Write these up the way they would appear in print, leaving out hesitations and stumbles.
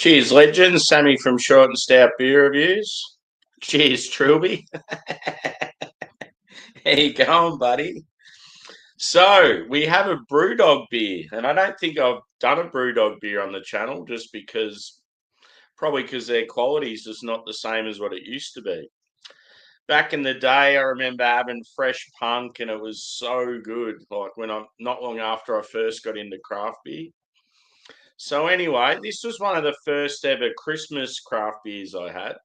Cheers, legends. Sammy from Short and Stout Beer Reviews. Cheers, Trilby. How you going, buddy? So we have a Brewdog beer, and I don't think I've done a Brewdog beer on the channel just probably because their quality is just not the same as what it used to be. Back in the day, I remember having Fresh Punk, and it was so good. Like not long after I first got into craft beer. So anyway, this was one of the first ever Christmas craft beers I had.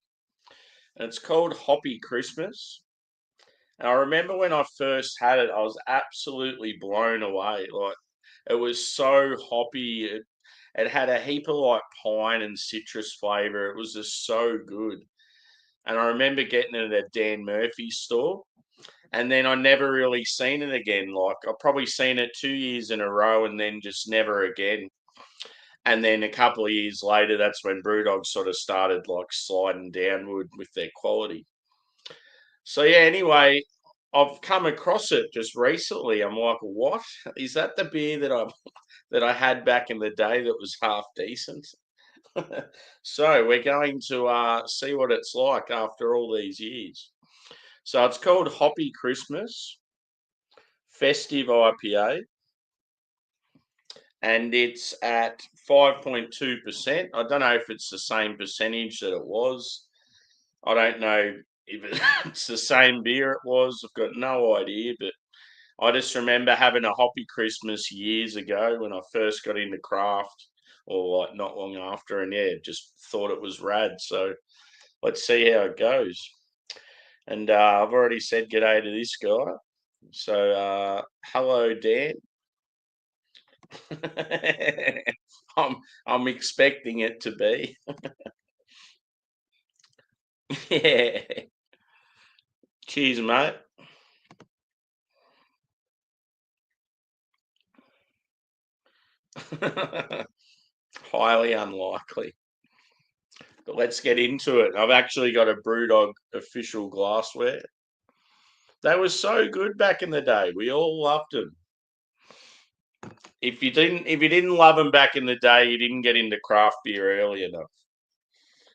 And it's called Hoppy Christmas. And I remember when I first had it, I was absolutely blown away. Like it was so hoppy. It had a heap of like pine and citrus flavor. It was just so good. And I remember getting it at Dan Murphy's store. And then I never really seen it again. Like I probably seen it 2 years in a row and then just never again. And then a couple of years later, that's when Brewdog sort of started like sliding downward with their quality. So yeah, anyway, I've come across it just recently. I'm like, what? Is that the beer that I had back in the day that was half decent? So we're going to see what it's like after all these years. So it's called Hoppy Christmas Festive IPA, and it's at 5.2%. I don't know if it's the same percentage that it was. I don't know if it's the same beer it was. I've got no idea, but I just remember having a hoppy Christmas years ago when I first got into craft, or like not long after, and yeah, just thought it was rad. So let's see how it goes. And I've already said g'day to this guy. So hello, Dan. I'm expecting it to be. Yeah. Cheers, mate. Highly unlikely. But let's get into it. I've actually got a Brewdog official glassware. They were so good back in the day. We all loved them. If you didn't love them back in the day, you didn't get into craft beer early enough,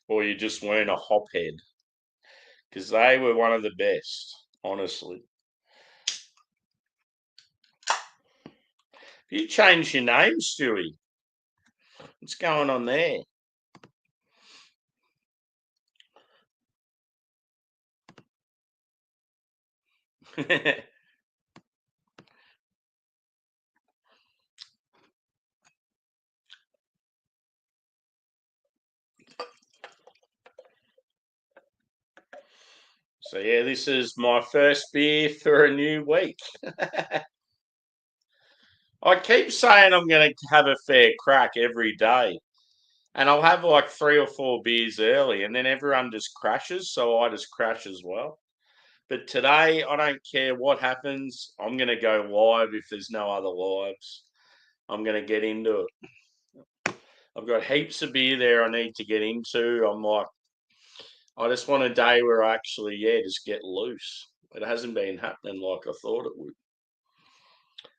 or you just weren't a hophead. Because they were one of the best, honestly. You changed your name, Stewie. What's going on there? So yeah, this is my first beer for a new week. I keep saying I'm going to have a fair crack every day, and I'll have like 3 or 4 beers early, and then everyone just crashes, so I just crash as well. But today, I don't care what happens. I'm going to go live if there's no other lives. I'm going to get into it. I've got heaps of beer there I need to get into. I'm like, I just want a day where I actually, yeah, just get loose. It hasn't been happening like I thought it would.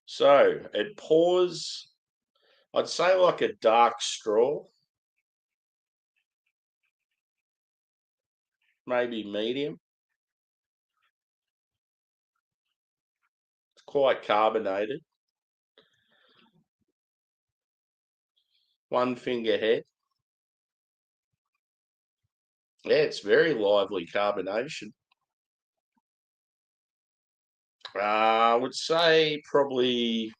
So it pours, I'd say like a dark straw, maybe medium. It's quite carbonated. One finger head. Yeah, it's very lively carbonation. I would say probably,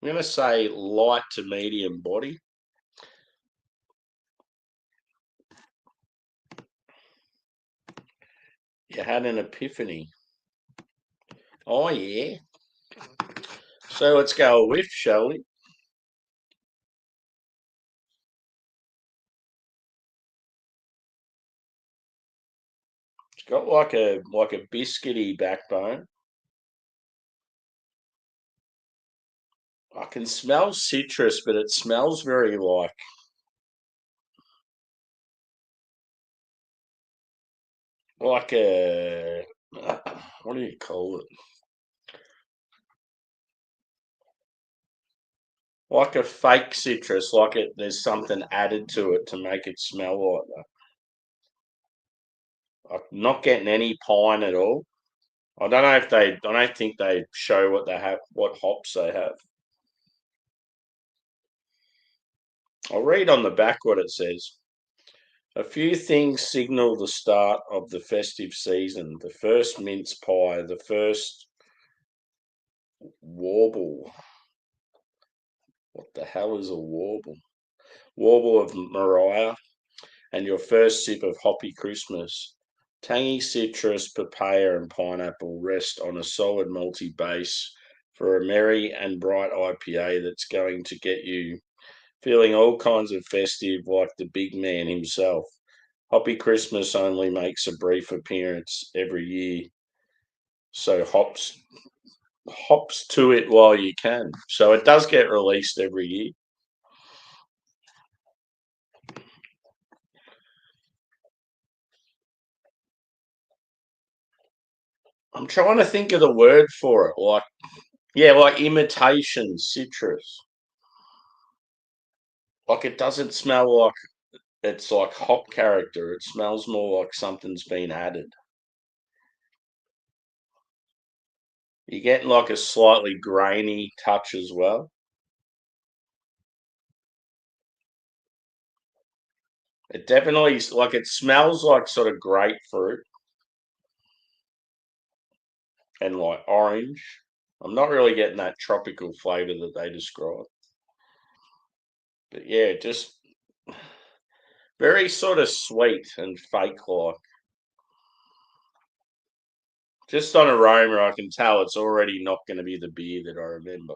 I'm going to say light to medium body. You had an epiphany. Oh, yeah. So let's go a whiff, shall we? It's got like a biscuity backbone. I can smell citrus, but it smells very like a what do you call it? Like a fake citrus, like there's something added to it to make it smell like that. I'm not getting any pine at all. I don't know if they. I don't think they show what they have, what hops they have. I'll read on the back what it says. A few things signal the start of the festive season. The first mince pie, the first warble. What the hell is a warble? Warble of Mariah, and your first sip of hoppy Christmas. Tangy citrus, papaya, and pineapple rest on a solid malty base for a merry and bright IPA that's going to get you feeling all kinds of festive like the big man himself. Hoppy Christmas only makes a brief appearance every year, so hops to it while you can. So it does get released every year. I'm trying to think of the word for it. Like, yeah, like imitation citrus. Like it doesn't smell like it's like hop character. It smells more like something's been added. You're getting like a slightly grainy touch as well. It definitely like it smells like sort of grapefruit and like orange. I'm not really getting that tropical flavour that they describe. But yeah, just very sort of sweet and fake like. Just on aroma, I can tell it's already not going to be the beer that I remember.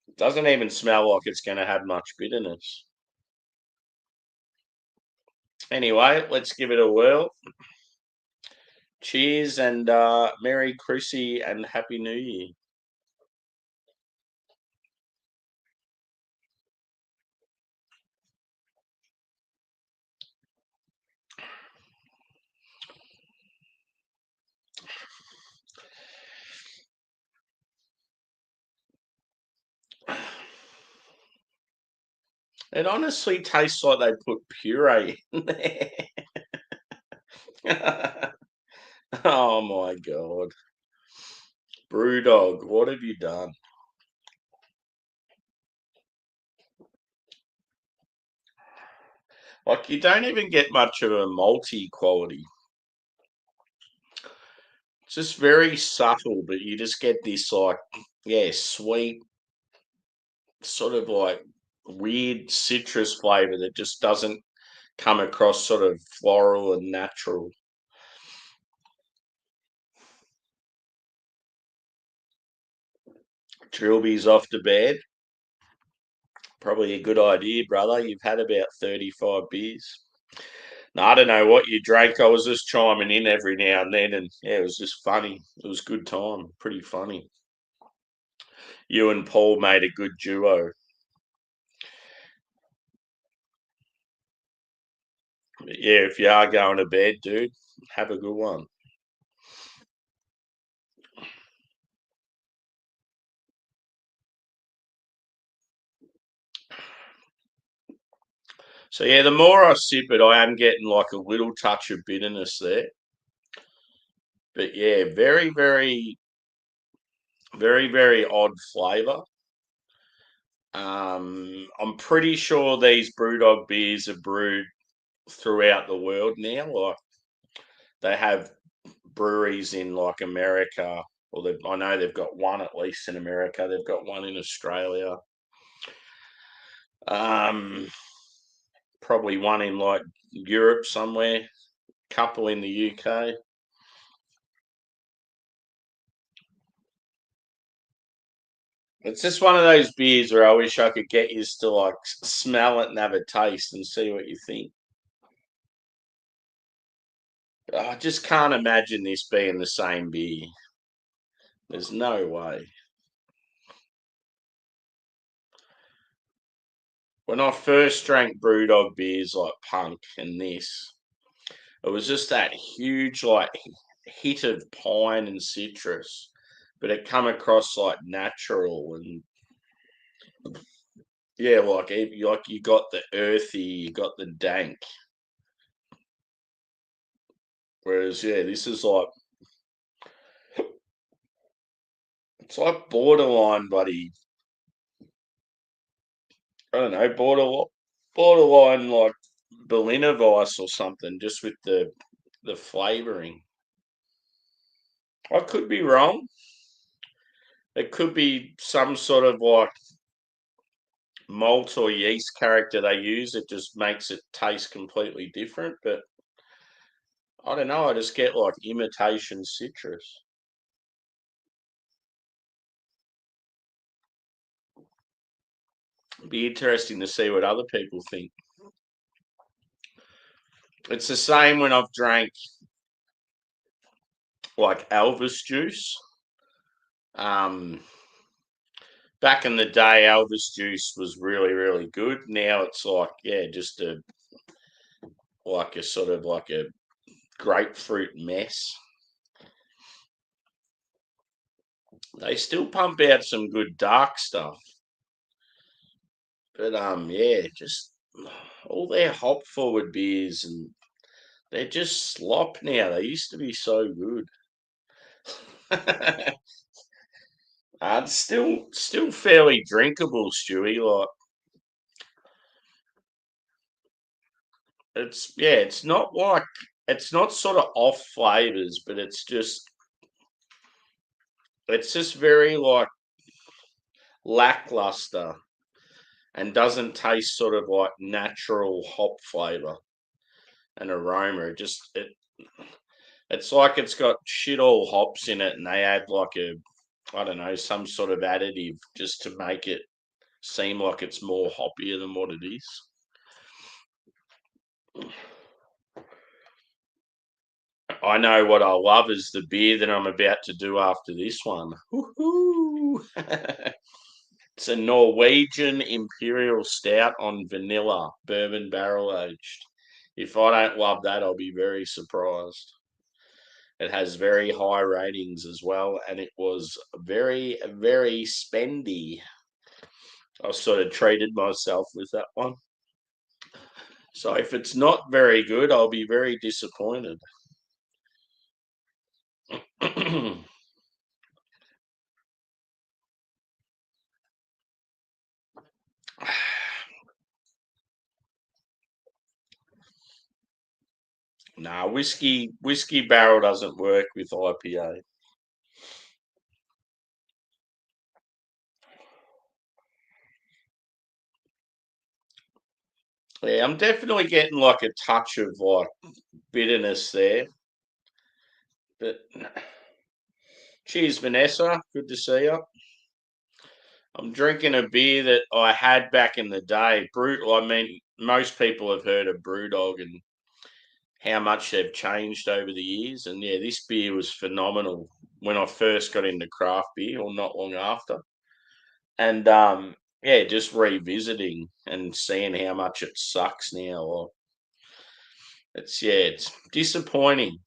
It doesn't even smell like it's going to have much bitterness. Anyway, let's give it a whirl. Cheers and Merry Chrissy and Happy New Year. It honestly tastes like they put puree in there. Oh my god. Brewdog, what have you done? Like you don't even get much of a malty quality. It's just very subtle, but you just get this like, yeah, sweet, sort of like weird citrus flavor that just doesn't come across sort of floral and natural. Trilby's off to bed. Probably a good idea, brother. You've had about 35 beers. No, I don't know what you drank. I was just chiming in every now and then, and yeah, it was just funny. It was good time. Pretty funny. You and Paul made a good duo. But yeah, if you are going to bed, dude, have a good one. So yeah, the more I sip it, I am getting like a little touch of bitterness there. But yeah, very odd flavour. I'm pretty sure these Brewdog beers are brewed throughout the world now. Like they have breweries in like America, or I know they've got one at least in America. They've got one in Australia. Um, Probably one in like Europe somewhere. Couple in the UK. It's just one of those beers where I wish I could get you to like smell it and have a taste and see what you think. I just can't imagine this being the same beer. There's no way. When I first drank Brewdog beers like Punk and this, it was just that huge, like hit of pine and citrus, but it come across like natural and yeah, like you got the earthy, you got the dank. Whereas yeah, this is like it's like borderline, buddy. I don't know, borderline like Berliner Weiss or something, just with the flavouring. I could be wrong. It could be some sort of like malt or yeast character they use. It just makes it taste completely different. But I don't know. I just get like imitation citrus. Be interesting to see what other people think. It's the same when I've drank like Elvis juice. Um, Back in the day, Elvis juice was really, really good. Now it's like, yeah, just a sort of like a grapefruit mess. They still pump out some good dark stuff, but yeah, just all their hop forward beers and they're just slop now. They used to be so good. It's still fairly drinkable, Stewie. Like it's not sort of off flavors, but it's just very like lackluster and doesn't taste sort of like natural hop flavor and aroma. It's like it's got shit all hops in it, and they add like I don't know, some sort of additive just to make it seem like it's more hoppier than what it is. I know what I love is the beer that I'm about to do after this one. Woohoo! It's a Norwegian Imperial Stout on vanilla, bourbon barrel aged. If I don't love that, I'll be very surprised. It has very high ratings as well, and it was very, very spendy. I sort of treated myself with that one. So if it's not very good, I'll be very disappointed. Nah, whiskey barrel doesn't work with IPA. Yeah, I'm definitely getting like a touch of like bitterness there. But cheers, Vanessa. Good to see you. I'm drinking a beer that I had back in the day. I mean, most people have heard of Brewdog and how much they've changed over the years. And yeah, this beer was phenomenal when I first got into craft beer, or not long after. And yeah, just revisiting and seeing how much it sucks now. Well, it's disappointing.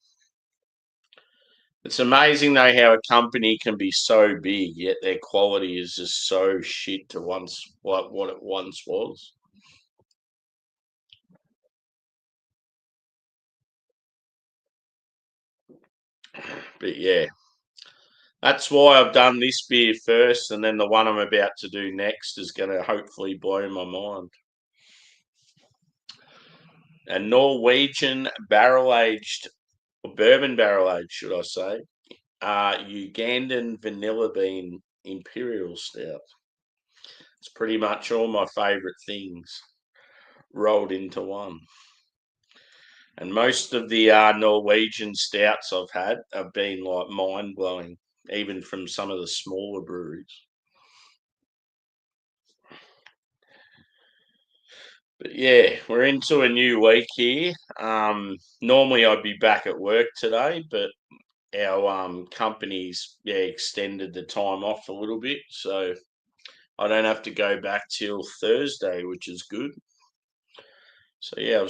It's amazing though how a company can be so big, yet their quality is just so shit to once like what it once was. But yeah, that's why I've done this beer first, and then the one I'm about to do next is going to hopefully blow my mind. A Norwegian barrel aged, or bourbon barrel aged, should I say? Ugandan vanilla bean imperial stout. It's pretty much all my favourite things rolled into one. And most of the Norwegian stouts I've had have been like mind blowing, even from some of the smaller breweries. But yeah, we're into a new week here. Normally I'd be back at work today, but our company's extended the time off a little bit, so I don't have to go back till Thursday, which is good. So yeah,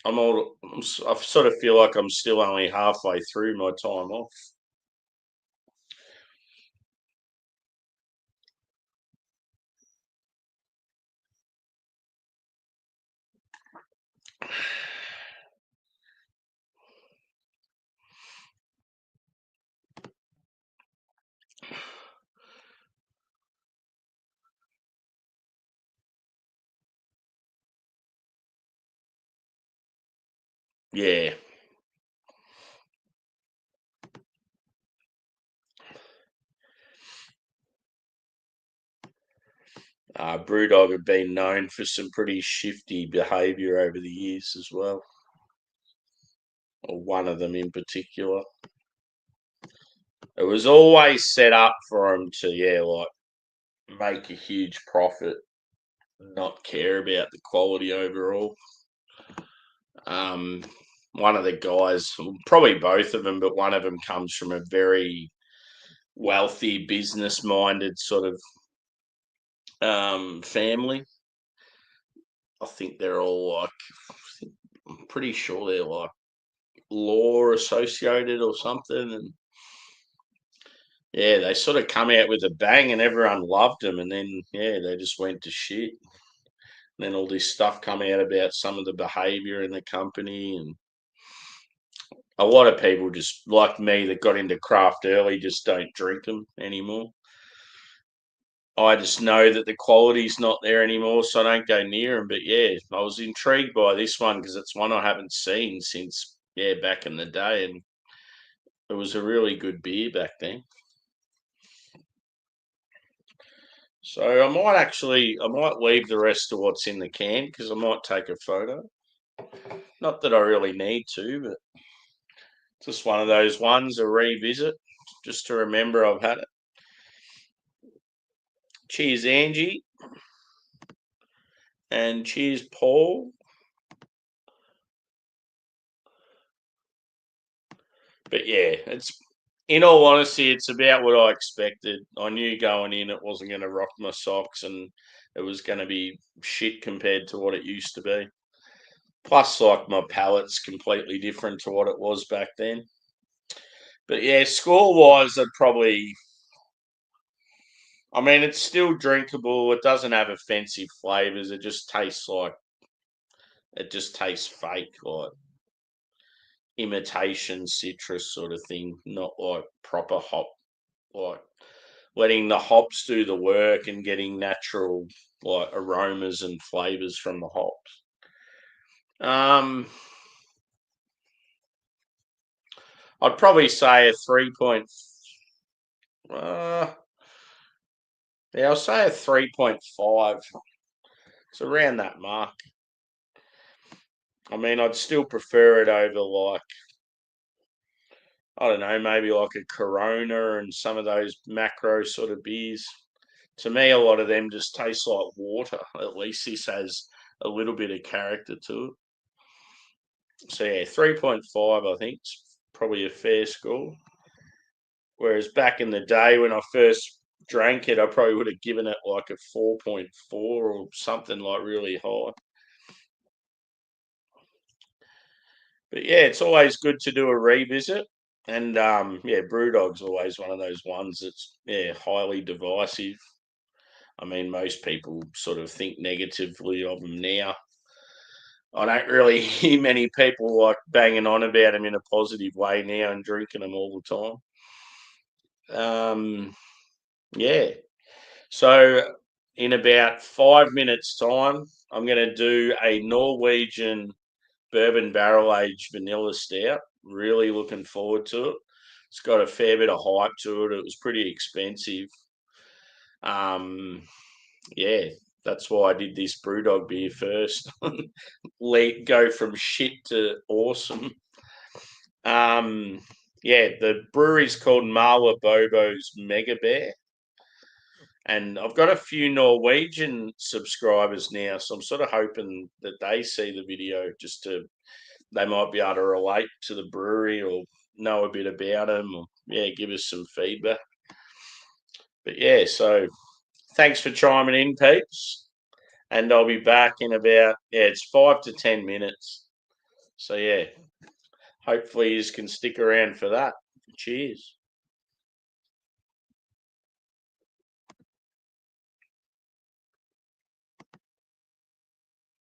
I sort of feel like I'm still only halfway through my time off. Yeah. Brewdog have been known for some pretty shifty behaviour over the years as well, or one of them in particular. It was always set up for them to, yeah, like make a huge profit, not care about the quality overall. One of the guys, probably both of them, but one of them comes from a very wealthy, business-minded sort of family. I think they're all like, I'm pretty sure they're like law associated or something, and yeah, they sort of come out with a bang, and everyone loved them, and then yeah, they just went to shit. And then all this stuff come out about some of the behaviour in the company, and a lot of people just like me that got into craft early just don't drink them anymore. I just know that the quality's not there anymore, so I don't go near them. But yeah, I was intrigued by this one because it's one I haven't seen since yeah back in the day, and it was a really good beer back then. So I might leave the rest of what's in the can because I might take a photo. Not that I really need to, but just one of those ones a revisit, just to remember I've had it. Cheers, Angie, and cheers, Paul. But yeah, it's in all honesty, it's about what I expected. I knew going in it wasn't going to rock my socks, and it was going to be shit compared to what it used to be. Plus, like my palate's completely different to what it was back then. But yeah, score wise, I'd probably. I mean, it's still drinkable. It doesn't have offensive flavors. It just tastes fake, like imitation citrus sort of thing, not like proper hop, like letting the hops do the work and getting natural like aromas and flavors from the hops. Um, I'd probably say a 3 point. Uh, yeah, I'll say a 3.5. It's around that mark. I mean, I'd still prefer it over like I don't know, maybe like a Corona and some of those macro sort of beers. To me, a lot of them just taste like water. At least this has a little bit of character to it. So yeah, 3.5, I think, is probably a fair score. Whereas back in the day when I first drank it, I probably would have given it like a 4.4 or something like really high. But yeah, it's always good to do a revisit. And yeah, Brewdog's always one of those ones that's yeah highly divisive. I mean, most people sort of think negatively of them now. I don't really hear many people like banging on about them in a positive way now and drinking them all the time. Yeah. So in about 5 minutes' time, I'm going to do a Norwegian bourbon barrel aged vanilla stout. Really looking forward to it. It's got a fair bit of hype to it. It was pretty expensive. Um, yeah, that's why I did this Brewdog beer first. Go from shit to awesome. Um, yeah, the brewery's called Marwa Bobo's Mega Bear. And I've got a few Norwegian subscribers now, so I'm sort of hoping that they see the video they might be able to relate to the brewery or know a bit about them or, yeah, give us some feedback. But yeah, so thanks for chiming in, peeps. And I'll be back in about, yeah, it's 5 to 10 minutes. So yeah, hopefully you can stick around for that. Cheers.